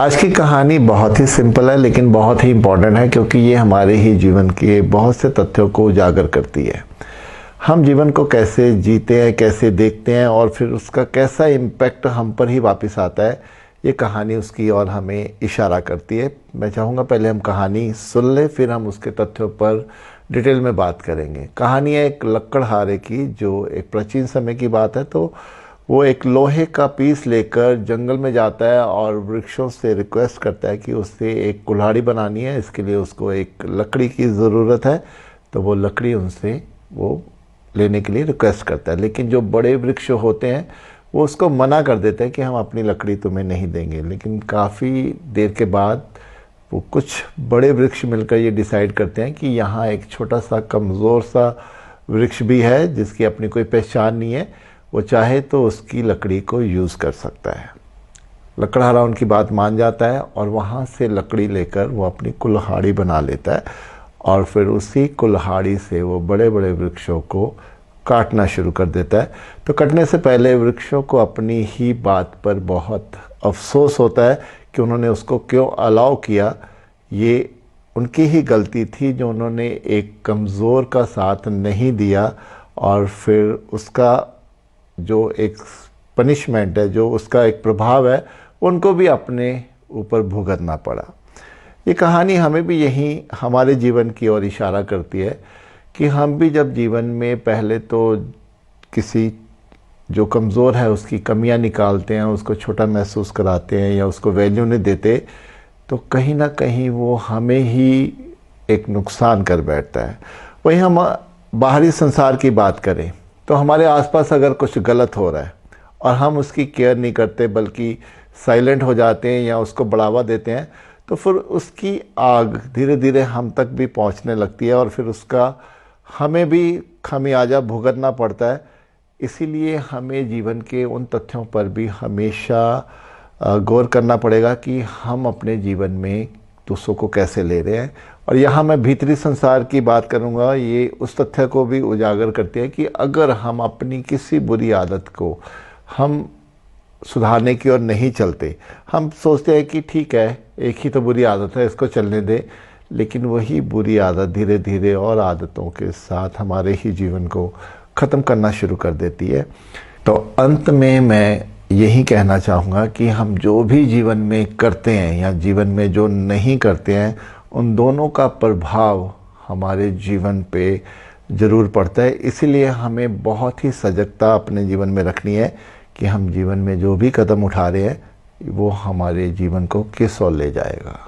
आज की कहानी बहुत ही सिंपल है लेकिन बहुत ही इम्पोर्टेंट है, क्योंकि ये हमारे ही जीवन के बहुत से तथ्यों को उजागर करती है। हम जीवन को कैसे जीते हैं, कैसे देखते हैं और फिर उसका कैसा इम्पैक्ट हम पर ही वापस आता है, ये कहानी उसकी और हमें इशारा करती है। मैं चाहूँगा पहले हम कहानी सुन लें, फिर हम उसके तथ्यों पर डिटेल में बात करेंगे। कहानी है एक लकड़हारे की, जो एक प्राचीन समय की बात है। तो वो एक लोहे का पीस लेकर जंगल में जाता है और वृक्षों से रिक्वेस्ट करता है कि उससे एक कुल्हाड़ी बनानी है। इसके लिए उसको एक लकड़ी की ज़रूरत है। तो वो लकड़ी उनसे वो लेने के लिए रिक्वेस्ट करता है, लेकिन जो बड़े वृक्ष होते हैं वो उसको मना कर देते हैं कि हम अपनी लकड़ी तुम्हें नहीं देंगे। लेकिन काफ़ी देर के बाद वो कुछ बड़े वृक्ष मिलकर ये डिसाइड करते हैं कि यहाँ एक छोटा सा कमज़ोर सा वृक्ष भी है जिसकी अपनी कोई पहचान नहीं है, वो चाहे तो उसकी लकड़ी को यूज़ कर सकता है। लकड़हारा उनकी बात मान जाता है और वहाँ से लकड़ी लेकर वो अपनी कुल्हाड़ी बना लेता है और फिर उसी कुल्हाड़ी से वो बड़े बड़े वृक्षों को काटना शुरू कर देता है। तो कटने से पहले वृक्षों को अपनी ही बात पर बहुत अफसोस होता है कि उन्होंने उसको क्यों अलाउ किया। ये उनकी ही गलती थी जो उन्होंने एक कमज़ोर का साथ नहीं दिया, और फिर उसका जो एक पनिशमेंट है, जो उसका एक प्रभाव है, उनको भी अपने ऊपर भुगतना पड़ा। ये कहानी हमें भी यही हमारे जीवन की ओर इशारा करती है कि हम भी जब जीवन में पहले तो किसी जो कमज़ोर है उसकी कमियां निकालते हैं, उसको छोटा महसूस कराते हैं या उसको वैल्यू नहीं देते, तो कहीं ना कहीं वो हमें ही एक नुकसान कर बैठता है। वहीं हम बाहरी संसार की बात करें तो हमारे आसपास अगर कुछ गलत हो रहा है और हम उसकी केयर नहीं करते बल्कि साइलेंट हो जाते हैं या उसको बढ़ावा देते हैं, तो फिर उसकी आग धीरे धीरे हम तक भी पहुंचने लगती है और फिर उसका हमें भी खमियाजा भुगतना पड़ता है। इसीलिए हमें जीवन के उन तथ्यों पर भी हमेशा गौर करना पड़ेगा कि हम अपने जीवन में दूसरों को कैसे ले रहे हैं। और यहाँ मैं भीतरी संसार की बात करूँगा। ये उस तथ्य को भी उजागर करती है कि अगर हम अपनी किसी बुरी आदत को हम सुधारने की ओर नहीं चलते, हम सोचते हैं कि ठीक है एक ही तो बुरी आदत है, इसको चलने दे, लेकिन वही बुरी आदत धीरे धीरे और आदतों के साथ हमारे ही जीवन को ख़त्म करना शुरू कर देती है। तो अंत में मैं यही कहना चाहूँगा कि हम जो भी जीवन में करते हैं या जीवन में जो नहीं करते हैं, उन दोनों का प्रभाव हमारे जीवन पे ज़रूर पड़ता है। इसीलिए हमें बहुत ही सजगता अपने जीवन में रखनी है कि हम जीवन में जो भी कदम उठा रहे हैं वो हमारे जीवन को किस ओर ले जाएगा।